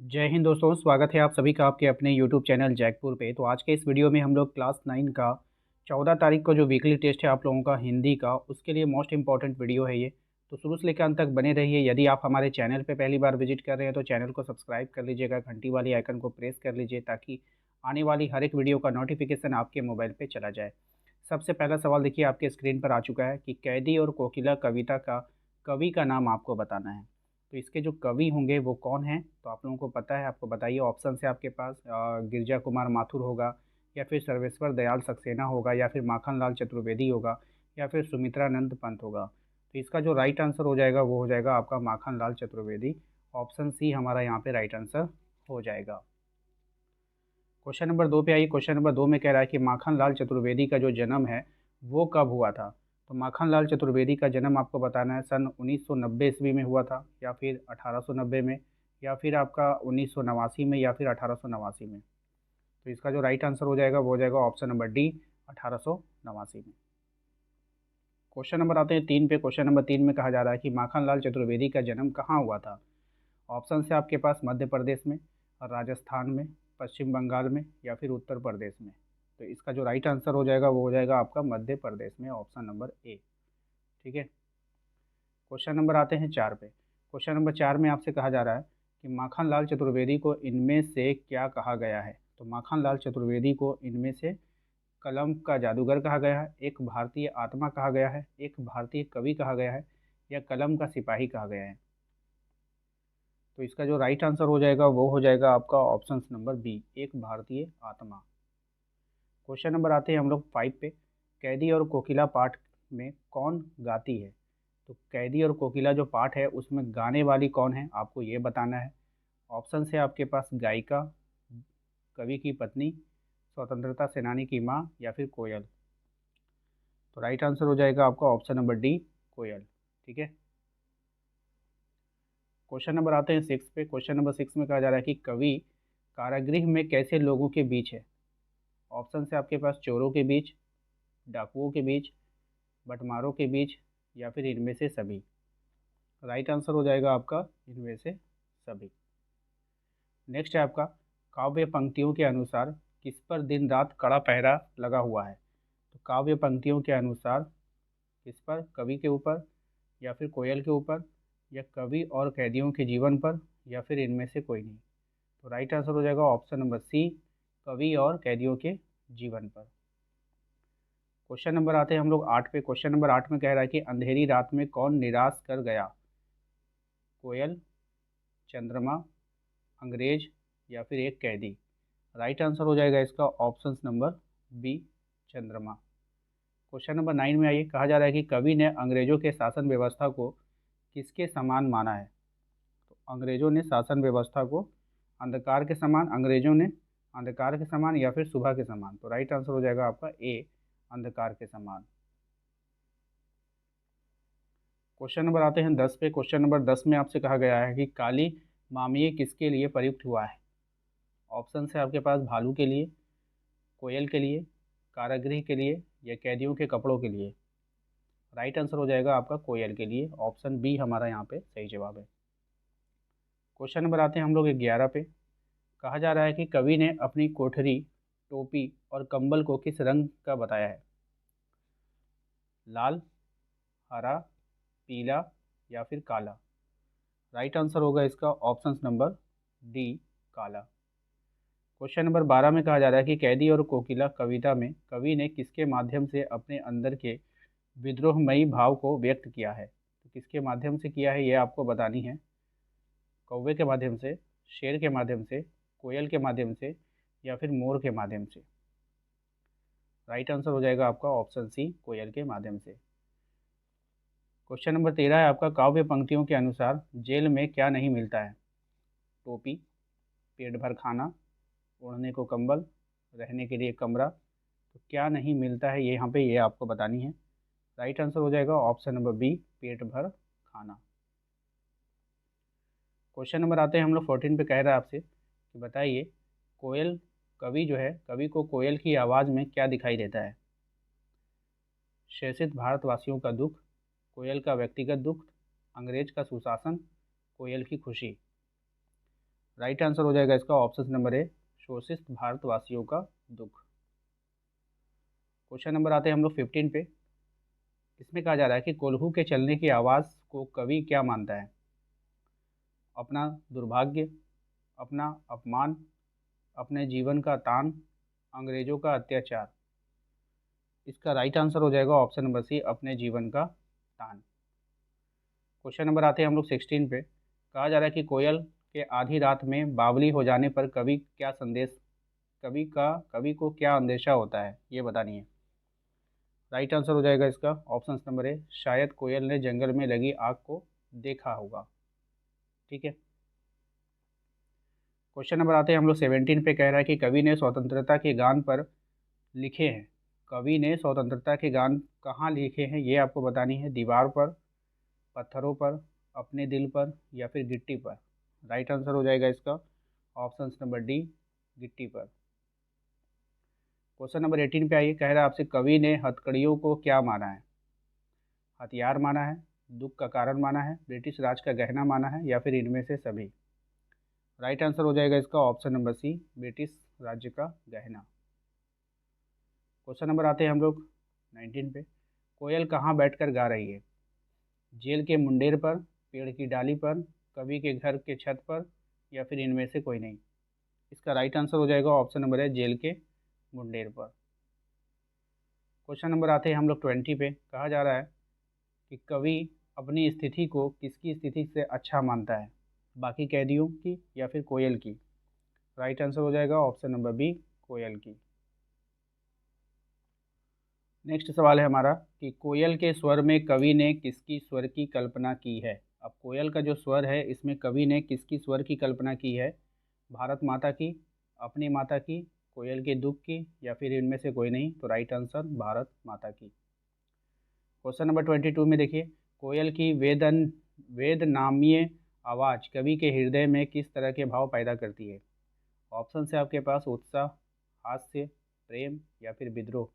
जय हिंद दोस्तों, स्वागत है आप सभी का आपके अपने यूट्यूब चैनल जैकपुर पे। तो आज के इस वीडियो में हम लोग क्लास 9 का 14 तारीख को जो वीकली टेस्ट है आप लोगों का हिंदी का, उसके लिए मोस्ट इंपॉर्टेंट वीडियो है ये। तो शुरू से लेकर अंत तक बने रहिए। यदि आप हमारे चैनल पे पहली बार विजिट कर रहे हैं तो चैनल को सब्सक्राइब कर लीजिएगा, घंटी वाली आइकन को प्रेस कर लीजिए ताकि आने वाली हर एक वीडियो का नोटिफिकेशन आपके मोबाइल पर चला जाए। सबसे पहला सवाल देखिए आपके स्क्रीन पर आ चुका है कि कैदी और कोकिला कविता का कवि का नाम आपको बताना है। तो इसके जो कवि होंगे वो कौन हैं, तो आप लोगों को पता है, आपको बताइए। ऑप्शन है आपके पास, गिरजा कुमार माथुर होगा, या फिर सर्वेश्वर दयाल सक्सेना होगा, या फिर माखनलाल चतुर्वेदी होगा, या फिर सुमित्रानंद पंत होगा। तो इसका जो राइट आंसर हो जाएगा वो हो जाएगा आपका माखनलाल चतुर्वेदी। ऑप्शन सी हमारा यहाँ पे राइट आंसर हो जाएगा। क्वेश्चन नंबर 2 पे आइए। क्वेश्चन नंबर 2 में कह रहा है कि माखनलाल चतुर्वेदी का जो जन्म है वो कब हुआ था। तो माखनलाल चतुर्वेदी का जन्म आपको बताना है सन 1990 ईस्वी में हुआ था, या फिर 1890 में, या फिर आपका 1989 में, या फिर 1889 में। तो इसका जो राइट आंसर हो जाएगा वो हो जाएगा ऑप्शन नंबर डी, 1889 में। क्वेश्चन नंबर आते हैं 3 पे। क्वेश्चन नंबर 3 में कहा जा रहा है कि माखनलाल चतुर्वेदी का जन्म कहाँ हुआ था। ऑप्शन है आपके पास मध्य प्रदेश में, राजस्थान में, पश्चिम बंगाल में, या फिर उत्तर प्रदेश में। तो इसका जो राइट आंसर हो जाएगा वो हो जाएगा आपका मध्य प्रदेश में, ऑप्शन नंबर ए। ठीक है। क्वेश्चन नंबर आते हैं 4 पे। क्वेश्चन नंबर 4 में आपसे कहा जा रहा है कि माखनलाल चतुर्वेदी को इनमें से क्या कहा गया है। तो माखनलाल चतुर्वेदी को इनमें से कलम का जादूगर कहा गया है, एक भारतीय आत्मा कहा गया है, एक भारतीय कवि कहा गया है, या कलम का सिपाही कहा गया है। तो इसका जो राइट आंसर हो जाएगा वो हो जाएगा आपका ऑप्शन नंबर बी, एक भारतीय आत्मा। क्वेश्चन नंबर आते हैं हम लोग 5 पे। कैदी और कोकिला पाठ में कौन गाती है। तो कैदी और कोकिला जो पाठ है उसमें गाने वाली कौन है आपको ये बताना है। ऑप्शन है आपके पास गायिका, कवि की पत्नी, स्वतंत्रता सेनानी की माँ, या फिर कोयल। तो राइट आंसर हो जाएगा आपका ऑप्शन नंबर डी, कोयल। ठीक है। क्वेश्चन नंबर आते हैं 6 पे। क्वेश्चन नंबर 6 में कहा जा रहा है कि कवि कारागृह में कैसे लोगों के बीच है। ऑप्शन है आपके पास चोरों के बीच, डाकुओं के बीच, बटमारों के बीच, या फिर इनमें से सभी। राइट आंसर हो जाएगा आपका इनमें से सभी। नेक्स्ट है आपका काव्य पंक्तियों के अनुसार किस पर दिन रात कड़ा पहरा लगा हुआ है। तो काव्य पंक्तियों के अनुसार किस पर, कवि के ऊपर, या फिर कोयल के ऊपर, या कवि और कैदियों के जीवन पर, या फिर इनमें से कोई नहीं। तो राइट आंसर हो जाएगा ऑप्शन नंबर सी, कवि और कैदियों के जीवन पर। क्वेश्चन नंबर आते हैं हम लोग 8 पे। क्वेश्चन नंबर 8 में कह रहा है कि अंधेरी रात में कौन निराश कर गया। कोयल, चंद्रमा, अंग्रेज, या फिर एक कैदी। राइट आंसर हो जाएगा इसका ऑप्शन नंबर बी, चंद्रमा। क्वेश्चन नंबर 9 में आइए। कहा जा रहा है कि कवि ने अंग्रेजों के शासन व्यवस्था को किसके समान माना है। तो अंग्रेजों ने शासन व्यवस्था को अंधकार के समान, अंग्रेजों ने अंधकार के समान, या फिर सुबह के समान। तो राइट आंसर हो जाएगा आपका ए, अंधकार के समान। क्वेश्चन नंबर आते हैं 10 पे। क्वेश्चन नंबर 10 में आपसे कहा गया है कि काली मामिये किसके लिए प्रयुक्त हुआ है। ऑप्शन है आपके पास भालू के लिए, कोयल के लिए, कारागृह के लिए, या कैदियों के कपड़ों के लिए। राइट आंसर हो जाएगा आपका कोयल के लिए, ऑप्शन बी हमारा यहाँ पे सही जवाब है। क्वेश्चन नंबर आते हैं हम लोग 11 पे। कहा जा रहा है कि कवि ने अपनी कोठरी, टोपी और कंबल को किस रंग का बताया है। लाल, हरा, पीला, या फिर काला। राइट आंसर होगा इसका ऑप्शन नंबर डी, काला। क्वेश्चन नंबर 12 में कहा जा रहा है कि कैदी और कोकिला कविता में कवि ने किसके माध्यम से अपने अंदर के विद्रोहमयी भाव को व्यक्त किया है। तो किसके माध्यम से किया है ये आपको बतानी है। कौवे के माध्यम से, शेर के माध्यम से, कोयल के माध्यम से, या फिर मोर के माध्यम से। राइट आंसर हो जाएगा आपका ऑप्शन सी, कोयल के माध्यम से। क्वेश्चन नंबर 13 है आपका काव्य पंक्तियों के अनुसार जेल में क्या नहीं मिलता है। टोपी, पेट भर खाना, ओढ़ने को कंबल, रहने के लिए कमरा। तो क्या नहीं मिलता है ये यहाँ पे ये आपको बतानी है। राइट आंसर हो जाएगा ऑप्शन नंबर बी, पेट भर खाना। क्वेश्चन नंबर आते हैं हम लोग 14 पे। कह रहा है आपसे कि बताइए कोयल, कवि जो है, कवि को कोयल की आवाज़ में क्या दिखाई देता है। शैसित भारतवासियों का दुख, कोयल का व्यक्तिगत दुख, अंग्रेज का सुशासन, कोयल की खुशी। राइट आंसर हो जाएगा इसका ऑप्शन नंबर ए, शोषित भारतवासियों का दुख। क्वेश्चन नंबर आते हैं हम लोग 15 पे। इसमें कहा जा रहा है कि कोल्हू के चलने की आवाज़ को कवि क्या मानता है? अपना दुर्भाग्य, अपना अपमान, अपने जीवन का तान, अंग्रेजों का अत्याचार। इसका राइट आंसर हो जाएगा ऑप्शन नंबर सी, अपने जीवन का तान। क्वेश्चन नंबर आते हैं हम लोग 16 पे। कहा जा रहा है कि कोयल के आधी रात में बावली हो जाने पर कवि को क्या अंदेशा होता है, ये बतानी है। राइट आंसर हो जाएगा इसका ऑप्शन नंबर ए, शायद कोयल ने जंगल में लगी आग को देखा होगा। ठीक है। क्वेश्चन नंबर आते हैं हम लोग 17 पे। कह रहा है कि कवि ने स्वतंत्रता के गान पर लिखे हैं। कवि ने स्वतंत्रता के गान कहाँ लिखे हैं, ये आपको बतानी है। दीवार पर, पत्थरों पर, अपने दिल पर, या फिर गिट्टी पर। राइट आंसर हो जाएगा इसका ऑप्शन नंबर डी, गिट्टी पर। क्वेश्चन नंबर 18 पे आइए। कह रहा है आपसे, कवि ने हथकड़ियों को क्या माना है? हथियार माना है, दुख का कारण माना है, ब्रिटिश राज का गहना माना है, या फिर इनमें से सभी। राइट आंसर हो जाएगा इसका ऑप्शन नंबर सी, ब्रिटिश राज्य का गहना। क्वेश्चन नंबर आते हैं हम लोग 19 पे। कोयल कहाँ बैठकर गा रही है? जेल के मुंडेर पर, पेड़ की डाली पर, कवि के घर के छत पर, या फिर इनमें से कोई नहीं। इसका राइट आंसर हो जाएगा ऑप्शन नंबर है, जेल के मुंडेर पर। क्वेश्चन नंबर आते हैं हम लोग 20 पे। कहा जा रहा है कि कवि अपनी स्थिति को किसकी स्थिति से अच्छा मानता है? बाकी कैदियों की या फिर कोयल की? राइट आंसर हो जाएगा ऑप्शन नंबर बी, कोयल की। नेक्स्ट सवाल है हमारा कि कोयल के स्वर में कवि ने किसकी स्वर की कल्पना की है? अब कोयल का जो स्वर है, इसमें कवि ने किसकी स्वर की कल्पना की है? भारत माता की, अपनी माता की, कोयल के दुख की, या फिर इनमें से कोई नहीं। तो राइट आंसर भारत माता की। क्वेश्चन नंबर 22 में देखिए, कोयल की वेदनामीय आवाज़ कवि के हृदय में किस तरह के भाव पैदा करती है? ऑप्शन है आपके पास, उत्साह, हास्य, प्रेम, या फिर विद्रोह।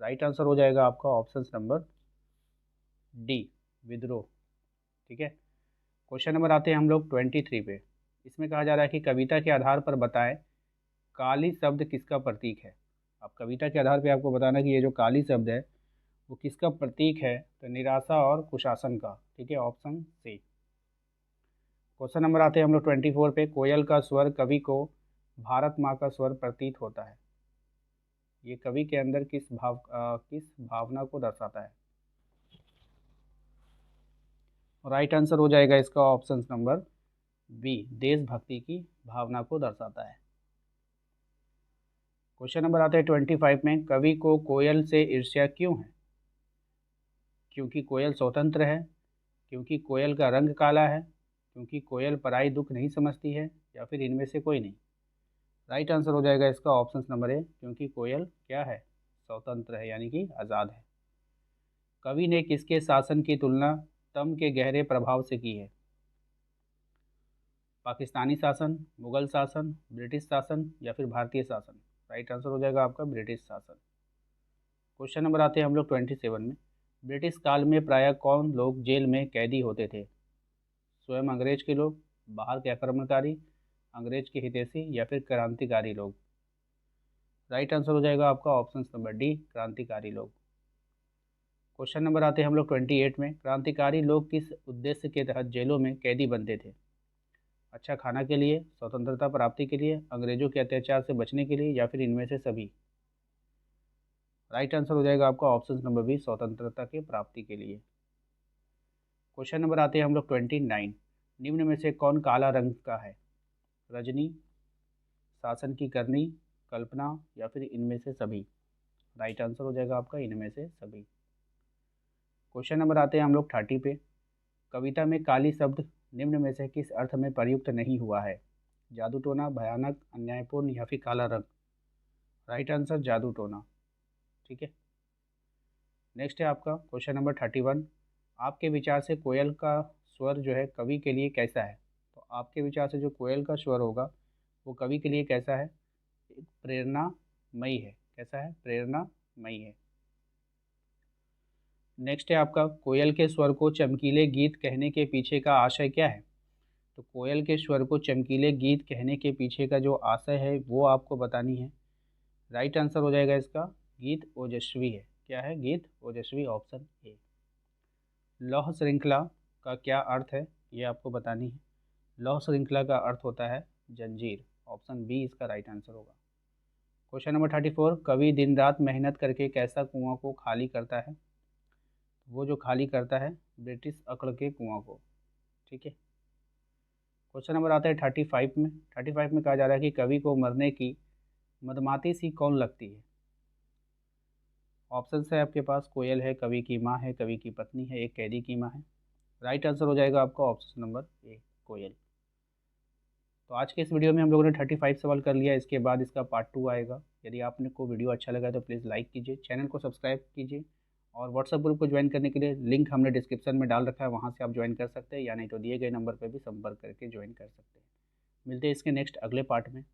राइट आंसर हो जाएगा आपका ऑप्शन नंबर डी, विद्रोह। ठीक है। क्वेश्चन नंबर आते हैं हम लोग 23 पे। इसमें कहा जा रहा है कि कविता के आधार पर बताएं, काली शब्द किसका प्रतीक है? अब कविता के आधार पे आपको बताना कि ये जो काली शब्द है वो किसका प्रतीक है। तो निराशा और कुशासन का। ठीक है, ऑप्शन सी। क्वेश्चन नंबर आते हैं हम लोग 24 पे। कोयल का स्वर कवि को भारत माँ का स्वर प्रतीत होता है। ये कवि के अंदर किस भावना को दर्शाता है? राइट आंसर हो जाएगा इसका ऑप्शन नंबर बी, देशभक्ति की भावना को दर्शाता है। क्वेश्चन नंबर आता है 25 में। कवि को कोयल से ईर्ष्या क्यों है? क्योंकि कोयल स्वतंत्र है, क्योंकि कोयल का रंग काला है, क्योंकि कोयल पराई दुख नहीं समझती है, या फिर इनमें से कोई नहीं। राइट आंसर हो जाएगा इसका ऑप्शन नंबर ए, क्योंकि कोयल क्या है? स्वतंत्र है, यानी कि आज़ाद है। कवि ने किसके शासन की तुलना तम के गहरे प्रभाव से की है? पाकिस्तानी शासन, मुगल शासन, ब्रिटिश शासन, या फिर भारतीय शासन। राइट आंसर हो जाएगा आपका ब्रिटिश शासन। क्वेश्चन नंबर आते हैं हम लोग 27 में। ब्रिटिश काल में प्रायः कौन लोग जेल में कैदी होते थे? स्वयं अंग्रेज के लोग, बाहर के आक्रमणकारी, अंग्रेज के हितैषी, या फिर क्रांतिकारी लोग। राइट आंसर हो जाएगा आपका ऑप्शन नंबर डी, क्रांतिकारी लोग। क्वेश्चन नंबर आते हैं हम लोग 28 में। क्रांतिकारी लोग किस उद्देश्य के तहत जेलों में कैदी बनते थे? अच्छा खाना के लिए, स्वतंत्रता प्राप्ति के लिए, अंग्रेजों के अत्याचार से बचने के लिए, या फिर इनमें से सभी। राइट आंसर हो जाएगा आपका ऑप्शन नंबर बी, स्वतंत्रता की प्राप्ति के लिए। क्वेश्चन नंबर आते हैं हम लोग 29। निम्न में से कौन काला रंग का है? रजनी, शासन की करनी, कल्पना, या फिर इनमें से सभी। राइट आंसर हो जाएगा आपका इनमें से सभी। क्वेश्चन नंबर आते हैं हम लोग 30 पे। कविता में काली शब्द निम्न में से किस अर्थ में प्रयुक्त नहीं हुआ है? जादू टोना, भयानक, अन्यायपूर्ण, या फिर काला रंग। राइट आंसर जादू टोना। ठीक है। नेक्स्ट है आपका क्वेश्चन नंबर 31। आपके विचार से कोयल का स्वर जो है कवि के लिए कैसा है? तो आपके विचार से जो कोयल का स्वर होगा वो कवि के लिए कैसा है? एक प्रेरणामयी है। कैसा है? प्रेरणामयी है। नेक्स्ट है आपका, कोयल के स्वर को चमकीले गीत कहने के पीछे का आशय क्या है? तो कोयल के स्वर को चमकीले गीत कहने के पीछे का जो आशय है वो आपको बतानी है। राइट आंसर हो जाएगा इसका गीत ओजस्वी है। क्या है? गीत ओजस्वी, ऑप्शन ए। लौह श्रृंखला का क्या अर्थ है ये आपको बतानी है। लौह श्रृंखला का अर्थ होता है जंजीर, ऑप्शन बी इसका राइट आंसर होगा। क्वेश्चन नंबर 34, कवि दिन रात मेहनत करके कैसा कुआं को खाली करता है? वो जो खाली करता है ब्रिटिश अकड़ के कुआं को। ठीक है। क्वेश्चन नंबर आता है 35 में। 35 में कहा जा रहा है कि कवि को मरने की मदमाती सी कौन लगती है? ऑप्शन है आपके पास, कोयल है, कवि की माँ है, कवि की पत्नी है, एक कैदी की माँ है। राइट आंसर हो जाएगा आपका ऑप्शन नंबर ए, कोयल। तो आज के इस वीडियो में हम लोगों ने 35 सवाल कर लिया। इसके बाद इसका पार्ट 2 आएगा। यदि आपने को वीडियो अच्छा लगा तो प्लीज़ लाइक कीजिए, चैनल को सब्सक्राइब कीजिए और व्हाट्सएप ग्रुप को ज्वाइन करने के लिए लिंक हमने डिस्क्रिप्शन में डाल रखा है, वहाँ से आप ज्वाइन कर सकते हैं, या नहीं तो दिए गए नंबर पर भी संपर्क करके ज्वाइन कर सकते हैं। मिलते हैं इसके नेक्स्ट अगले पार्ट में।